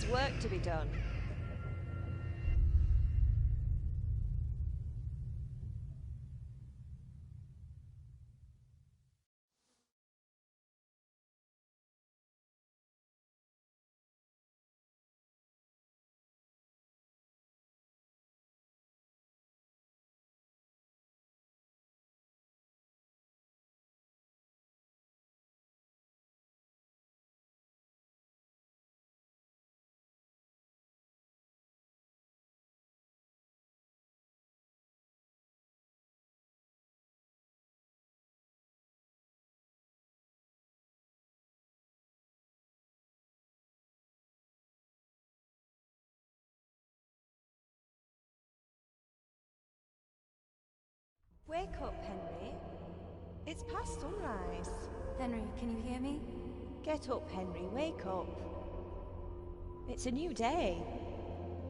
There's work to be done. Wake up, Henry. It's past sunrise. Henry, can you hear me? Get up, Henry. Wake up. It's a new day.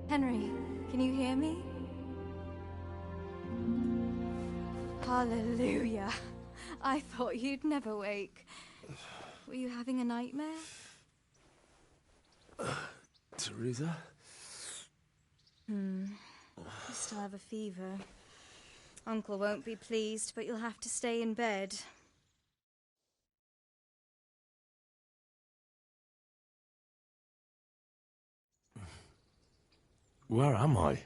Henry, can you hear me? Hallelujah. I thought you'd never wake. Were you having a nightmare? Teresa? You still have a fever. Uncle won't be pleased, but you'll have to stay in bed. Where am I?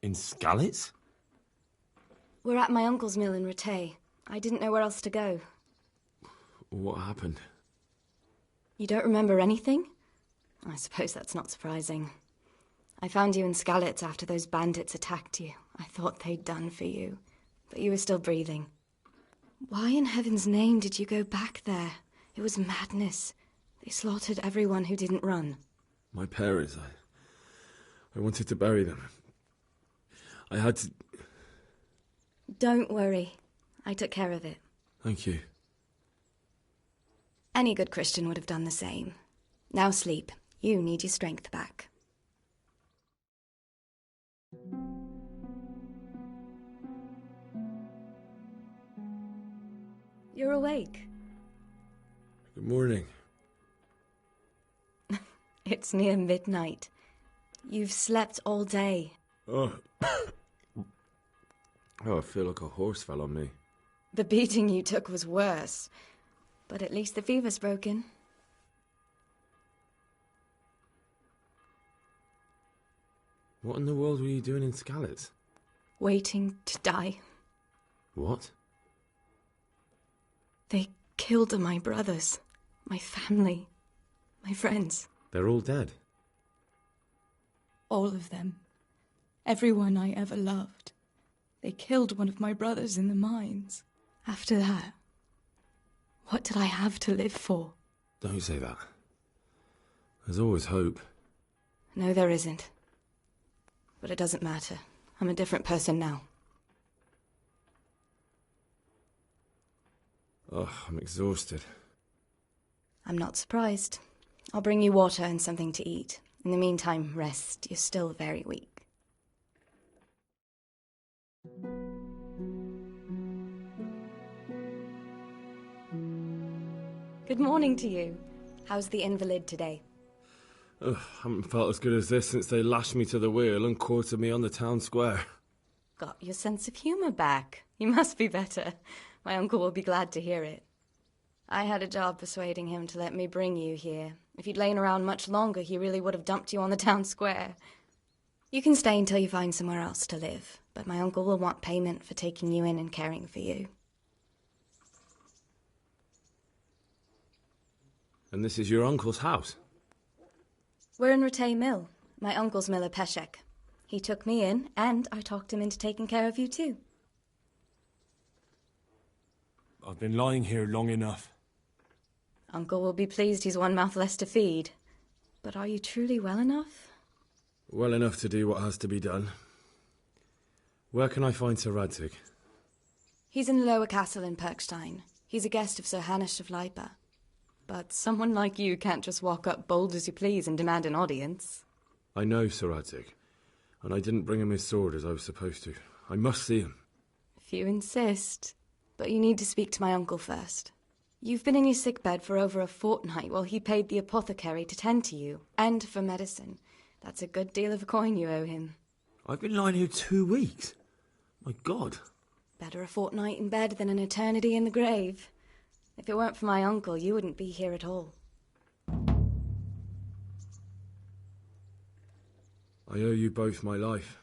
In Skalitz? We're at my uncle's mill in Rattay. I didn't know where else to go. What happened? You don't remember anything? I suppose that's not surprising. I found you in Skalitz after those bandits attacked you. I thought they'd done for you, but you were still breathing. Why in heaven's name did you go back there? It was madness. They slaughtered everyone who didn't run. My parents, I wanted to bury them. I had to... Don't worry. I took care of it. Thank you. Any good Christian would have done the same. Now sleep. You need your strength back. You're awake. Good morning. It's near midnight. You've slept all day. Oh. I feel like a horse fell on me. The beating you took was worse. But at least the fever's broken. What in the world were you doing in Skalitz? Waiting to die. What? They killed my brothers, my family, my friends. They're all dead. All of them. Everyone I ever loved. They killed one of my brothers in the mines. After that, what did I have to live for? Don't say that. There's always hope. No, there isn't. But it doesn't matter. I'm a different person now. Oh, I'm exhausted. I'm not surprised. I'll bring you water and something to eat. In the meantime, rest. You're still very weak. Good morning to you. How's the invalid today? Ugh, haven't felt as good as this since they lashed me to the wheel and quartered me on the town square. Got your sense of humour back. You must be better. My uncle will be glad to hear it. I had a job persuading him to let me bring you here. If you'd lain around much longer, he really would have dumped you on the town square. You can stay until you find somewhere else to live, but my uncle will want payment for taking you in and caring for you. And this is your uncle's house? We're in Rattay Mill. My uncle's mill at Peshek. He took me in, and I talked him into taking care of you too. I've been lying here long enough. Uncle will be pleased he's one mouth less to feed. But are you truly well enough? Well enough to do what has to be done. Where can I find Sir Radzig? He's in the lower castle in Perkstein. He's a guest of Sir Hanush of Leipa. But someone like you can't just walk up bold as you please and demand an audience. I know Sir Radzig, and I didn't bring him his sword as I was supposed to. I must see him. If you insist. But you need to speak to my uncle first. You've been in your sickbed for over a fortnight while he paid the apothecary to tend to you, and for medicine. That's a good deal of coin you owe him. I've been lying here 2 weeks. My God. Better a fortnight in bed than an eternity in the grave. If it weren't for my uncle, you wouldn't be here at all. I owe you both my life,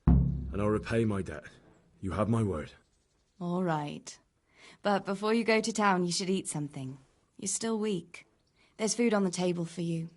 and I'll repay my debt. You have my word. All right. But before you go to town, you should eat something. You're still weak. There's food on the table for you.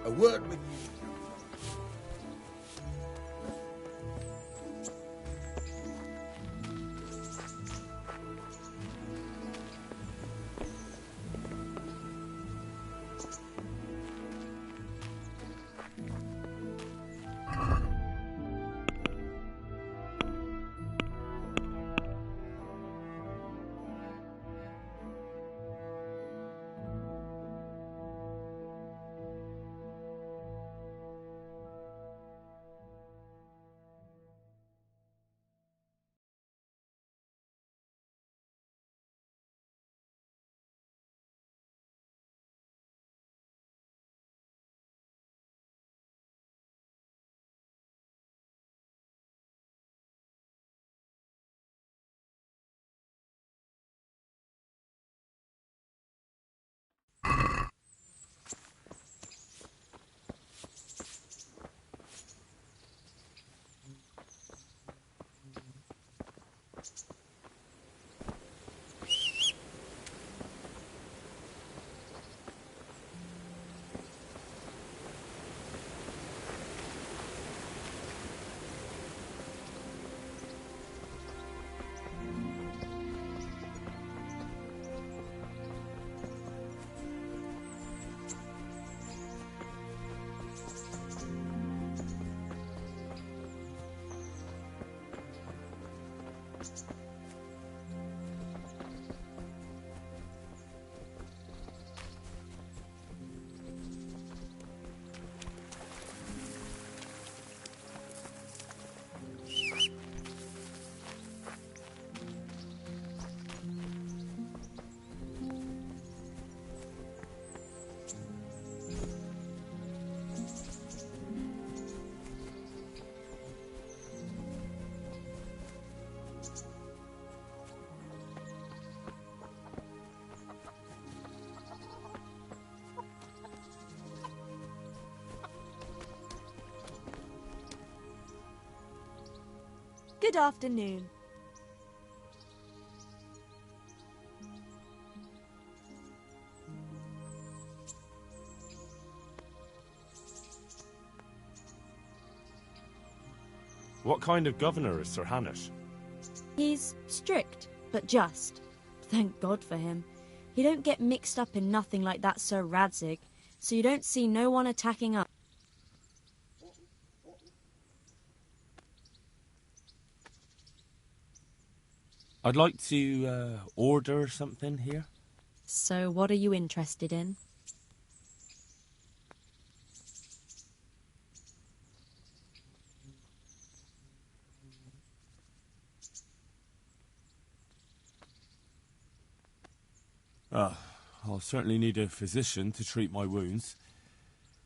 A word with you. Good afternoon. What kind of governor is Sir Hanish? He's strict, but just. Thank God for him. He don't get mixed up in nothing like that Sir Radzig, so you don't see no one attacking us. I'd like to order something here. So what are you interested in? I'll certainly need a physician to treat my wounds.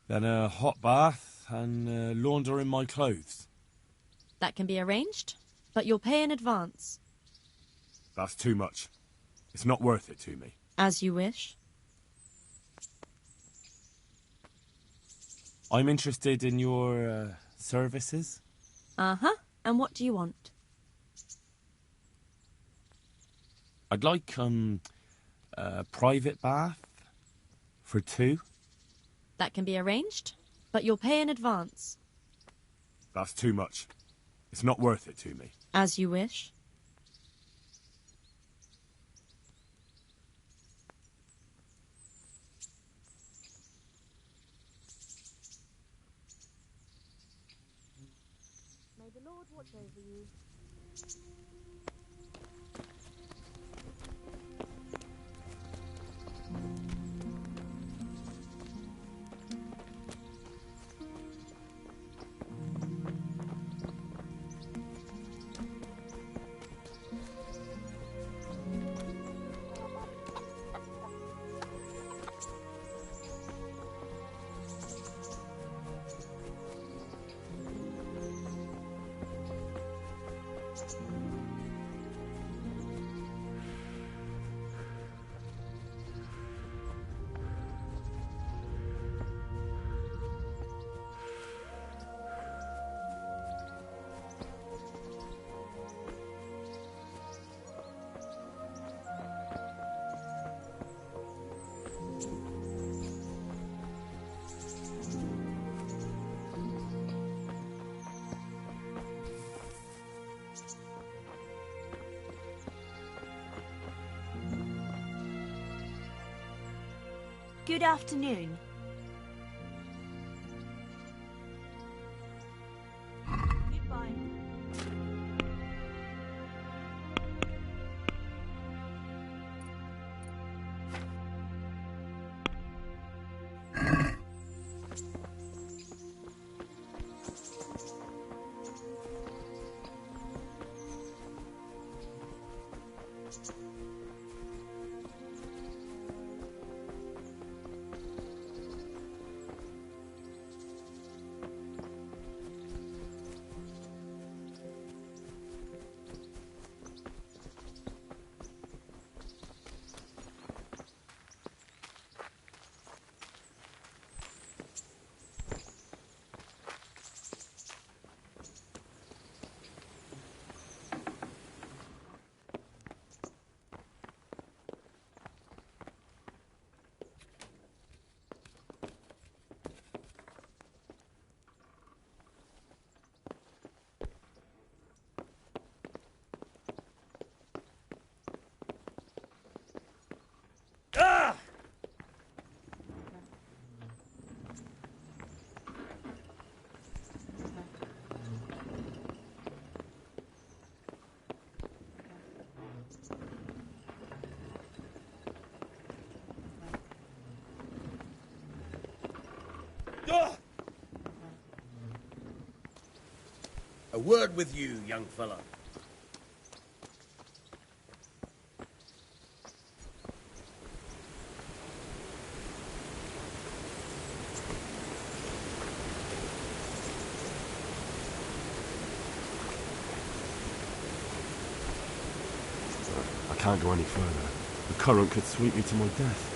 Then a hot bath and laundering my clothes. That can be arranged, but you'll pay in advance. That's too much. It's not worth it to me. As you wish. I'm interested in your services. Uh-huh. And what do you want? I'd like a private bath for 2. That can be arranged, but you'll pay in advance. That's too much. It's not worth it to me. As you wish. May the Lord watch over you. Good afternoon. Goodbye. A word with you, young fella. I can't go any further. The current could sweep me to my death.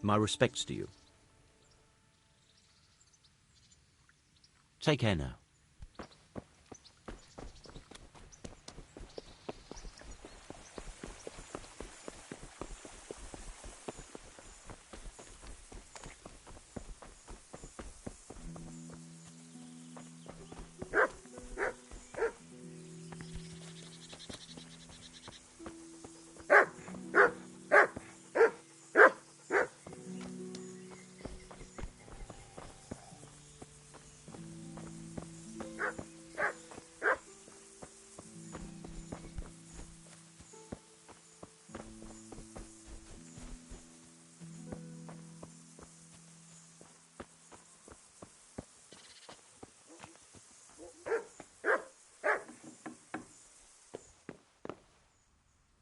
My respects to you. Take care now.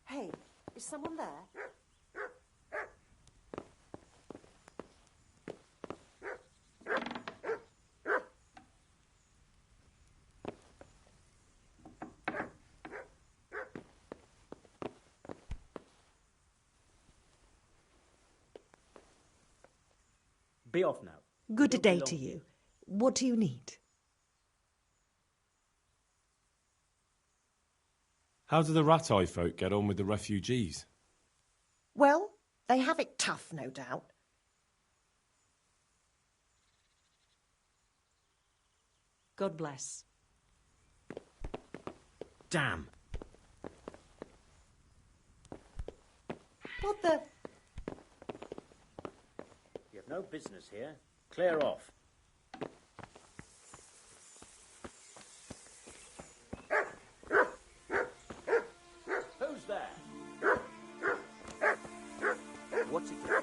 Hey, is someone there? Be off now. Good day to you. What do you need? How do the rat-eye folk get on with the refugees? Well, they have it tough, no doubt. God bless. Damn. What the... You have no business here. Clear off. Who's there? What's he doing?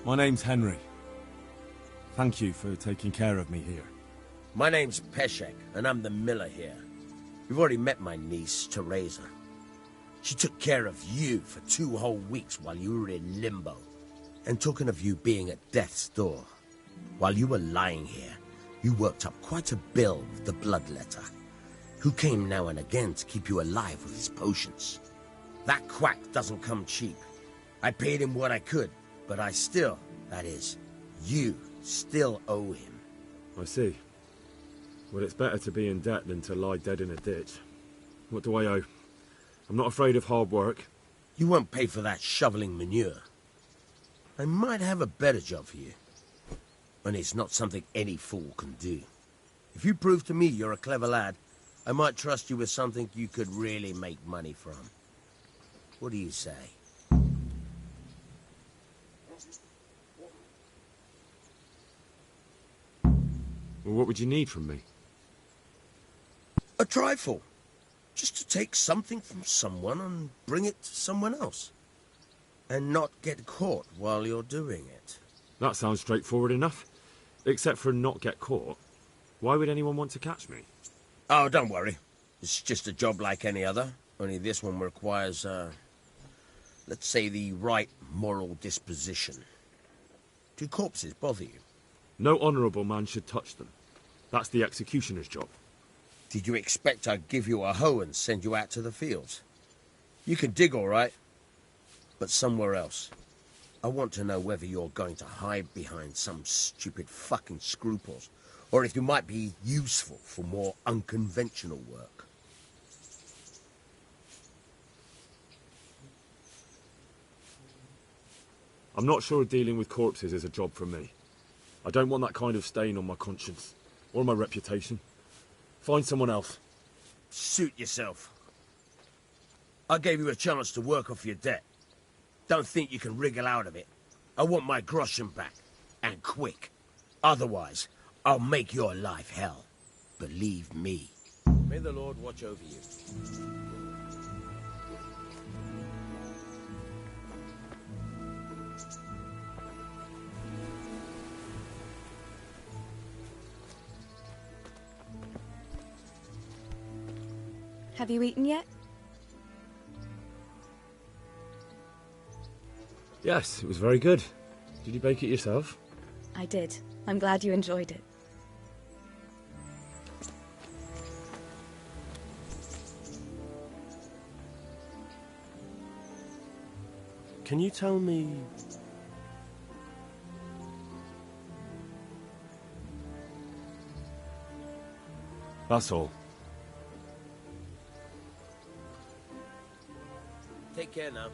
My name's Henry. Thank you for taking care of me here. My name's Peshek, and I'm the miller here. You've already met my niece, Teresa. She took care of you for 2 whole weeks while you were in limbo. And talking of you being at death's door, while you were lying here, you worked up quite a bill with the bloodletter, who came now and again to keep you alive with his potions. That quack doesn't come cheap. I paid him what I could, but I still, that is, you still owe him. I see. Well, it's better to be in debt than to lie dead in a ditch. What do I owe? I'm not afraid of hard work. You won't pay for that shoveling manure. I might have a better job for you. And it's not something any fool can do. If you prove to me you're a clever lad, I might trust you with something you could really make money from. What do you say? Well, what would you need from me? A trifle. Just to take something from someone and bring it to someone else. And not get caught while you're doing it. That sounds straightforward enough. Except for not get caught. Why would anyone want to catch me? Oh, don't worry. It's just a job like any other. Only this one requires, let's say, the right moral disposition. Do corpses bother you? No honourable man should touch them. That's the executioner's job. Did you expect I'd give you a hoe and send you out to the fields? You can dig all right, but somewhere else. I want to know whether you're going to hide behind some stupid fucking scruples, or if you might be useful for more unconventional work. I'm not sure dealing with corpses is a job for me. I don't want that kind of stain on my conscience, or my reputation. Find someone else. Suit yourself. I gave you a chance to work off your debt. Don't think you can wriggle out of it. I want my groschen back, and quick. Otherwise, I'll make your life hell. Believe me. May the Lord watch over you. Have you eaten yet? Yes, it was very good. Did you bake it yourself? I did. I'm glad you enjoyed it. Can you tell me... That's all. Take care now.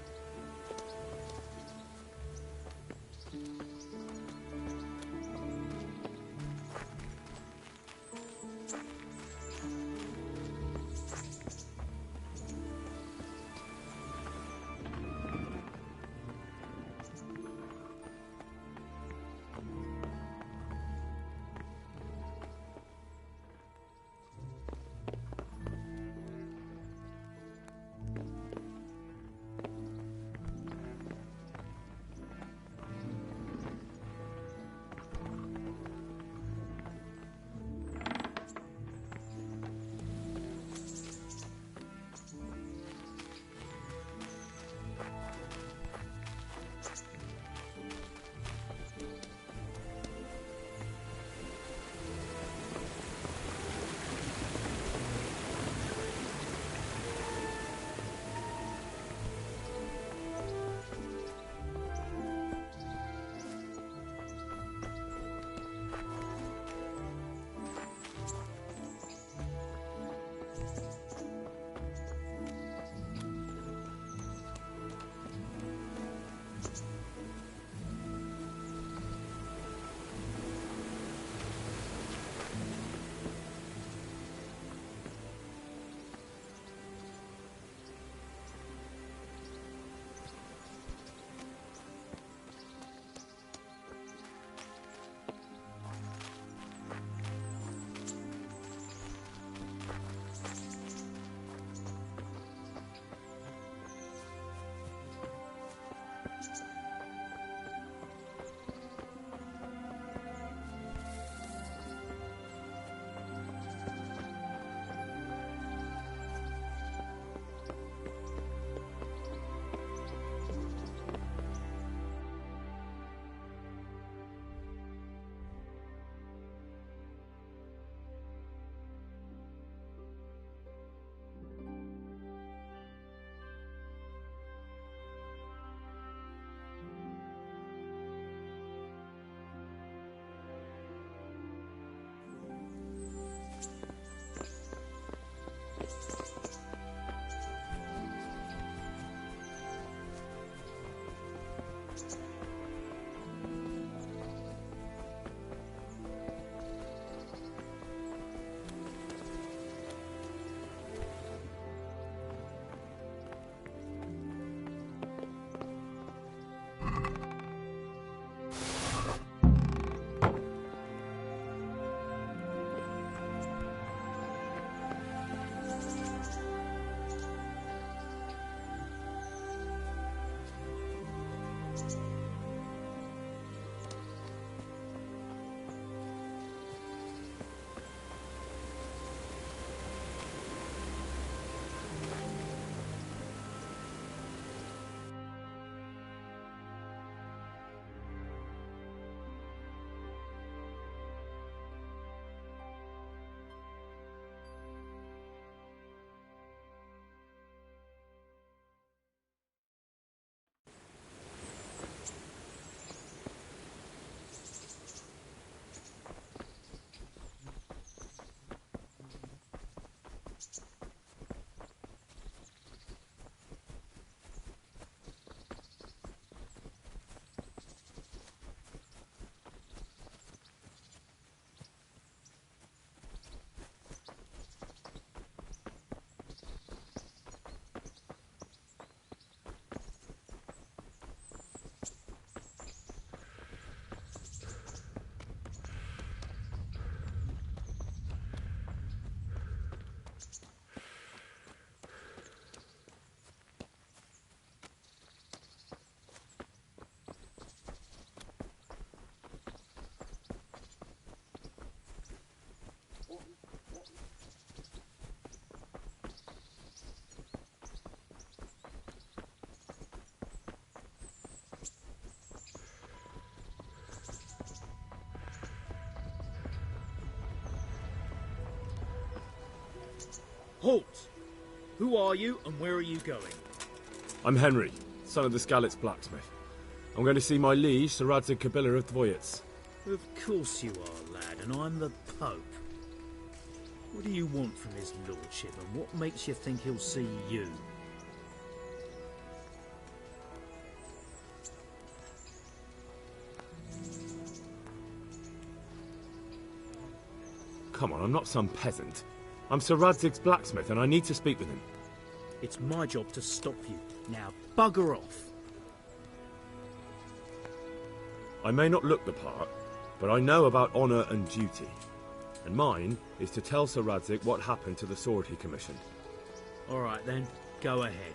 Halt! Who are you and where are you going? I'm Henry, son of the Skalitz blacksmith. I'm going to see my liege, Sir Radzig Kabila of Dvoyets. Of course you are, lad, and I'm the Pope. What do you want from his lordship, and what makes you think he'll see you? Come on, I'm not some peasant. I'm Sir Radzig's blacksmith, and I need to speak with him. It's my job to stop you. Now, bugger off. I may not look the part, but I know about honour and duty. And mine is to tell Sir Radzig what happened to the sword he commissioned. All right, then. Go ahead.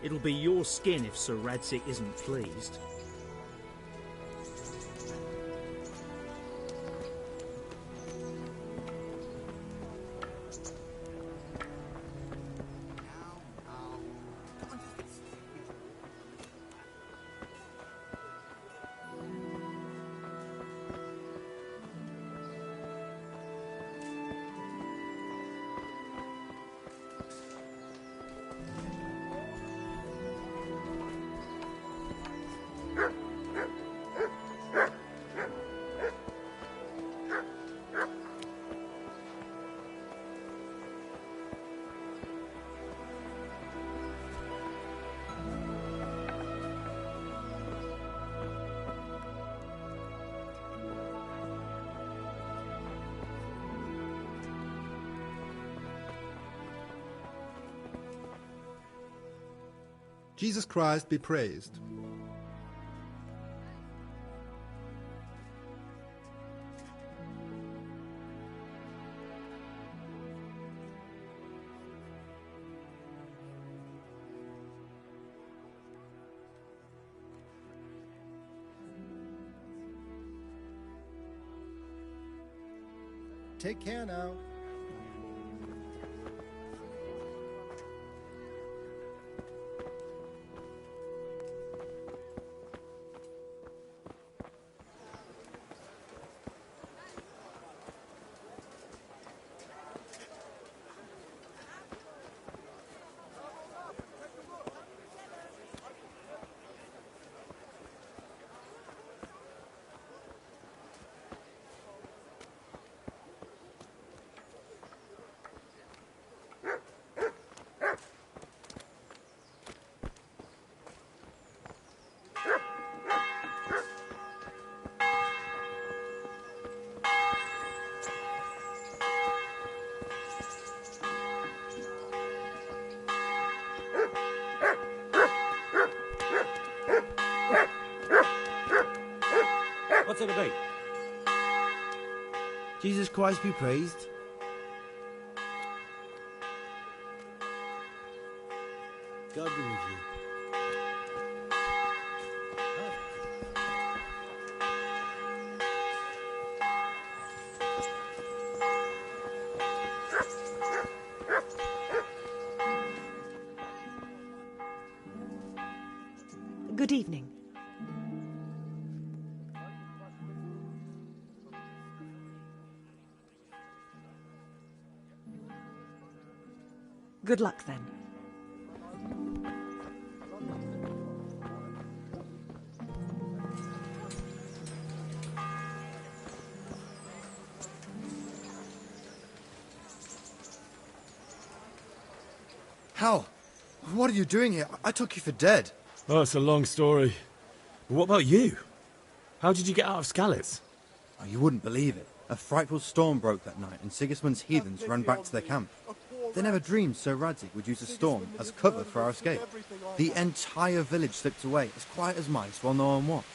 It'll be your skin if Sir Radzig isn't pleased. Jesus Christ be praised. Take care now. What's it about? Jesus Christ be praised. God be with you. Good evening. Good luck, then. Hal, what are you doing here? I took you for dead. Oh, it's a long story. But what about you? How did you get out of Skalitz? Oh, you wouldn't believe it. A frightful storm broke that night, and Sigismund's heathens ran back to their camp. They never dreamed Sir Radzig would use a storm as cover for our escape. The entire village slipped away, as quiet as mice, while no one watched.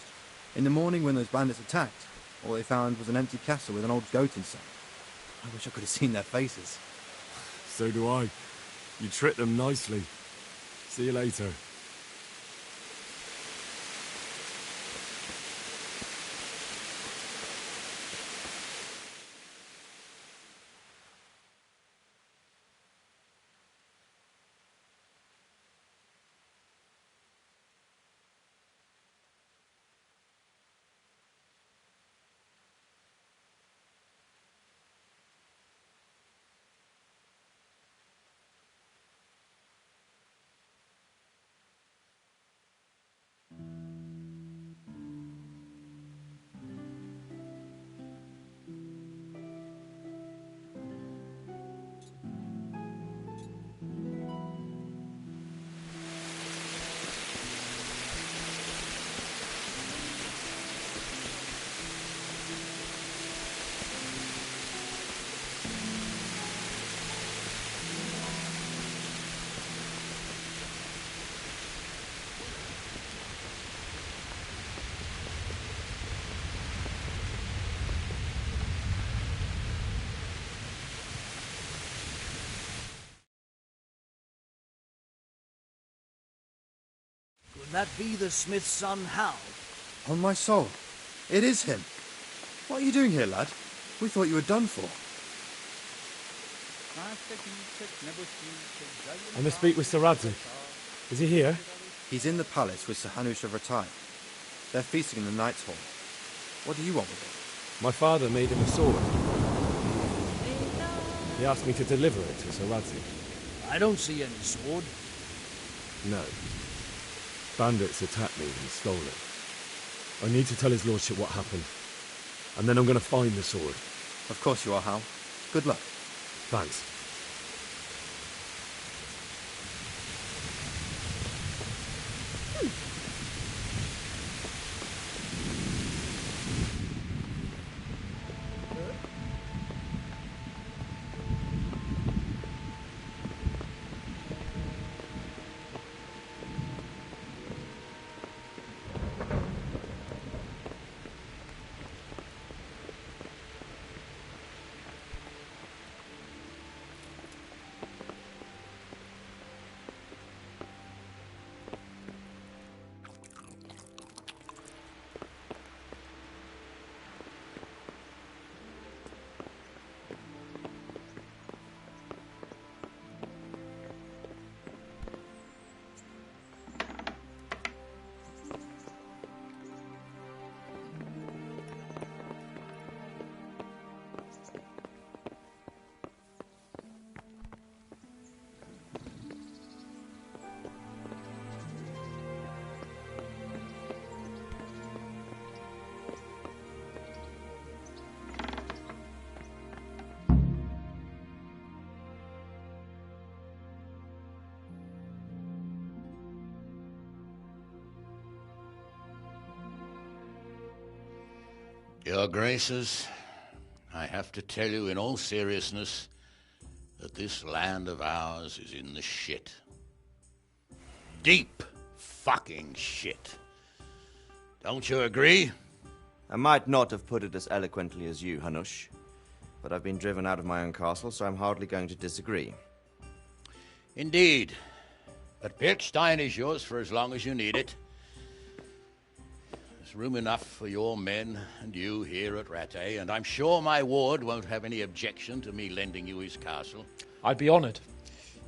In the morning, when those bandits attacked, all they found was an empty castle with an old goat inside. I wish I could have seen their faces. So do I. You tricked them nicely. See you later. that be the smith's son, Hal? On my soul, it is him. What are you doing here, lad? We thought you were done for. I must speak with Sir Radzik. Is he here? He's in the palace with Sir Hanush of Ratai. They're feasting in the Knight's Hall. What do you want with it? My father made him a sword. He asked me to deliver it to Sir Radzik. I don't see any sword. No. Bandits attacked me and stole it. I need to tell his lordship what happened. And then I'm going to find the sword. Of course you are, Hal. Good luck. Thanks. Your Graces, I have to tell you in all seriousness that this land of ours is in the shit. Deep fucking shit. Don't you agree? I might not have put it as eloquently as you, Hanush, but I've been driven out of my own castle, so I'm hardly going to disagree. Indeed. But Pirkstein is yours for as long as you need it. There's room enough for your men and you here at Rattay, and I'm sure my ward won't have any objection to me lending you his castle. I'd be honoured.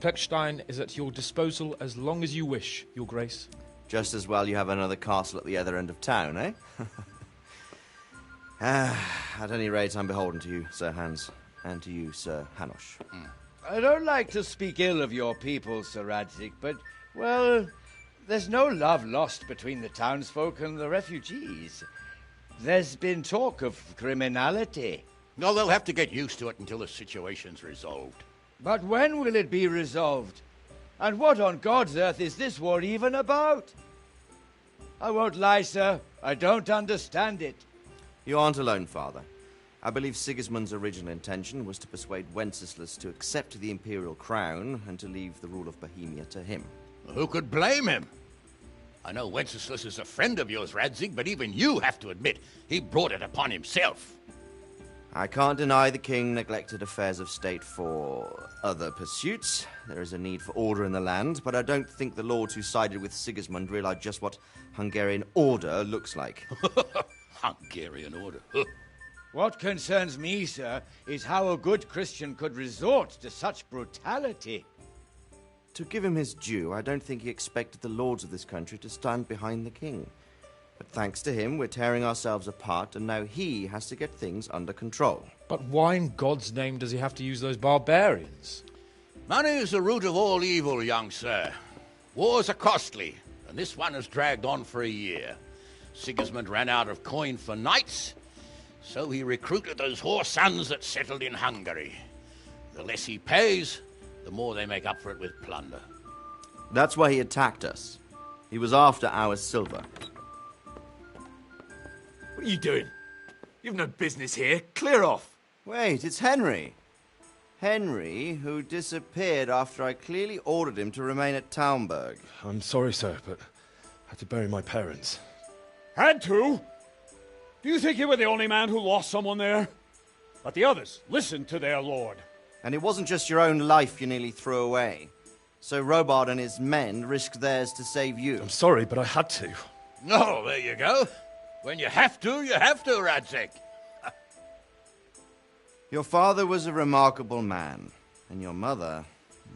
Pirkstein is at your disposal as long as you wish, Your Grace. Just as well you have another castle at the other end of town, eh? At any rate, I'm beholden to you, Sir Hans, and to you, Sir Hanush. I don't like to speak ill of your people, Sir Radzik, but, well, there's no love lost between the townsfolk and the refugees. There's been talk of criminality. No, they'll have to get used to it until the situation's resolved. But when will it be resolved? And what on God's earth is this war even about? I won't lie, sir. I don't understand it. You aren't alone, Father. I believe Sigismund's original intention was to persuade Wenceslas to accept the imperial crown and to leave the rule of Bohemia to him. Who could blame him? I know Wenceslas is a friend of yours, Radzig, but even you have to admit he brought it upon himself. I can't deny the king neglected affairs of state for other pursuits. There is a need for order in the land, but I don't think the lords who sided with Sigismund realized just what Hungarian order looks like. Hungarian order? What concerns me, sir, is how a good Christian could resort to such brutality. To give him his due, I don't think he expected the lords of this country to stand behind the king. But thanks to him, we're tearing ourselves apart, and now he has to get things under control. But why in God's name does he have to use those barbarians? Money is the root of all evil, young sir. Wars are costly, and this one has dragged on for a year. Sigismund ran out of coin for knights, so he recruited those whore sons that settled in Hungary. The less he pays, the more they make up for it with plunder. That's why he attacked us. He was after our silver. What are you doing? You've no business here. Clear off. Wait, it's Henry. Henry, who disappeared after I clearly ordered him to remain at Taunberg. I'm sorry, sir, but I had to bury my parents. Had to? Do you think you were the only man who lost someone there? But the others listened to their lord. And it wasn't just your own life you nearly threw away. So Robard and his men risked theirs to save you. I'm sorry, but I had to. Oh, there you go. When you have to, Radzig. Your father was a remarkable man, and your mother,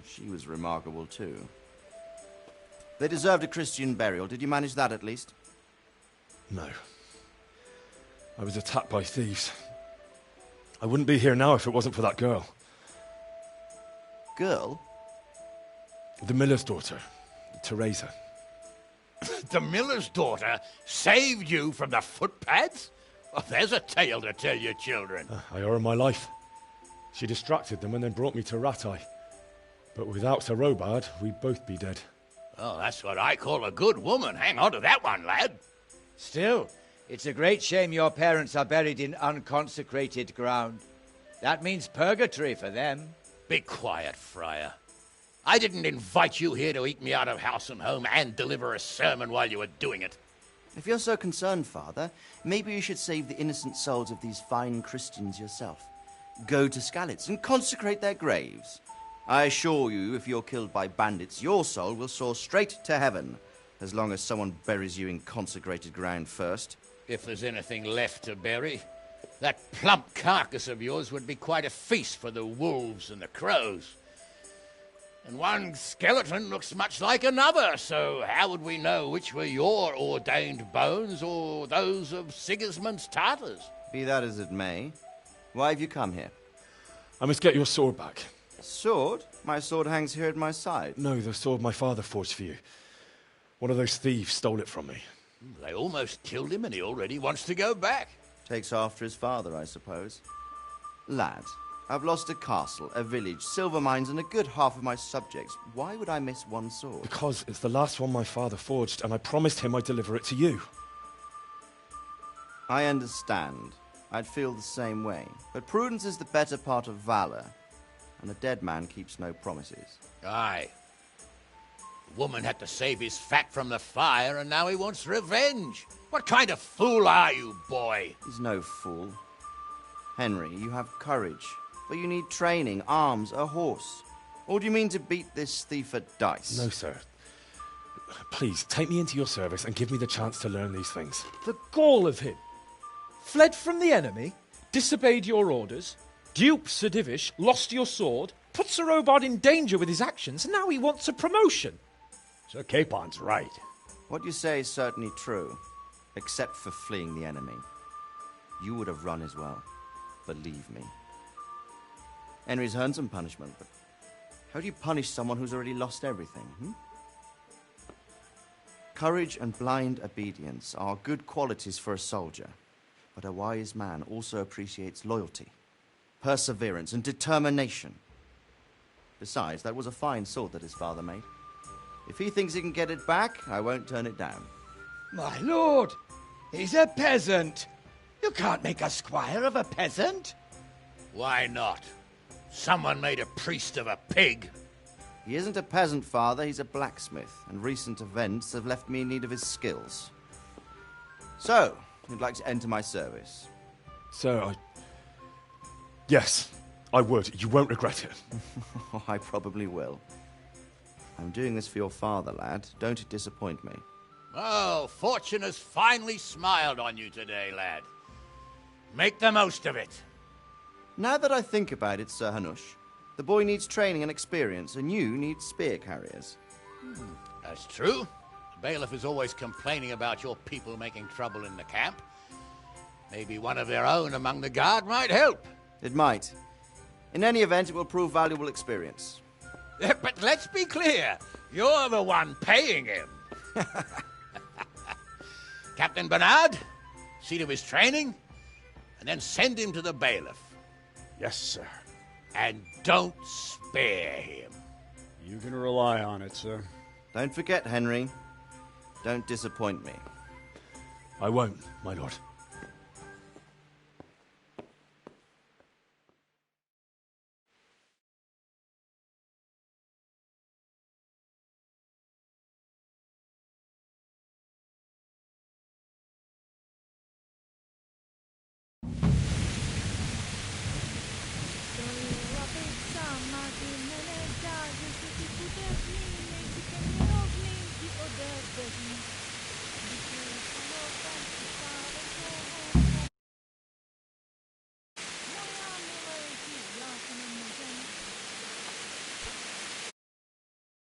she was remarkable too. They deserved a Christian burial. Did you manage that at least? No. I was attacked by thieves. I wouldn't be here now if it wasn't for that girl. Girl? The miller's daughter, Teresa. The miller's daughter saved you from the footpads? Well, there's a tale to tell your children. I owe her my life. She distracted them and then brought me to Rattay. But without Sir Robard, we'd both be dead. Oh, that's what I call a good woman. Hang on to that one, lad. Still, it's a great shame your parents are buried in unconsecrated ground. That means purgatory for them. Be quiet, Friar. I didn't invite you here to eat me out of house and home and deliver a sermon while you were doing it. If you're so concerned, Father, maybe you should save the innocent souls of these fine Christians yourself. Go to Skalitz and consecrate their graves. I assure you, if you're killed by bandits, your soul will soar straight to heaven, as long as someone buries you in consecrated ground first. If there's anything left to bury, that plump carcass of yours would be quite a feast for the wolves and the crows. And one skeleton looks much like another, so how would we know which were your ordained bones or those of Sigismund's Tartars? Be that as it may, why have you come here? I must get your sword back. Sword? My sword hangs here at my side. No, the sword my father forged for you. One of those thieves stole it from me. They almost killed him and he already wants to go back. Takes after his father, I suppose. Lad, I've lost a castle, a village, silver mines, and a good half of my subjects. Why would I miss one sword? Because it's the last one my father forged, and I promised him I'd deliver it to you. I understand. I'd feel the same way. But prudence is the better part of valor, and a dead man keeps no promises. Aye. The woman had to save his fat from the fire, and now he wants revenge. What kind of fool are you, boy? He's no fool. Henry, you have courage, but you need training, arms, a horse. Or do you mean to beat this thief at dice? No, sir. Please, take me into your service and give me the chance to learn these things. The gall of him. Fled from the enemy, disobeyed your orders, duped Sir Divish, lost your sword, put Sir Robard in danger with his actions, and now he wants a promotion. Sir Capon's right. What you say is certainly true, except for fleeing the enemy. You would have run as well. Believe me. Henry's earned some punishment, but how do you punish someone who's already lost everything, Courage and blind obedience are good qualities for a soldier, but a wise man also appreciates loyalty, perseverance, and determination. Besides, that was a fine sword that his father made. If he thinks he can get it back, I won't turn it down. My lord, he's a peasant. You can't make a squire of a peasant. Why not? Someone made a priest of a pig. He isn't a peasant, father. He's a blacksmith, and recent events have left me in need of his skills. So, you'd like to enter my service? Sir, Yes, I would. You won't regret it. I probably will. I'm doing this for your father, lad. Don't disappoint me. Oh, fortune has finally smiled on you today, lad. Make the most of it. Now that I think about it, Sir Hanush, the boy needs training and experience, and you need spear carriers. That's true. The bailiff is always complaining about your people making trouble in the camp. Maybe one of their own among the guard might help. It might. In any event, it will prove valuable experience. But let's be clear. You're the one paying him. Captain Bernard, see to his training, and then send him to the bailiff. Yes, sir. And don't spare him. You can rely on it, sir. Don't forget, Henry. Don't disappoint me. I won't, my lord.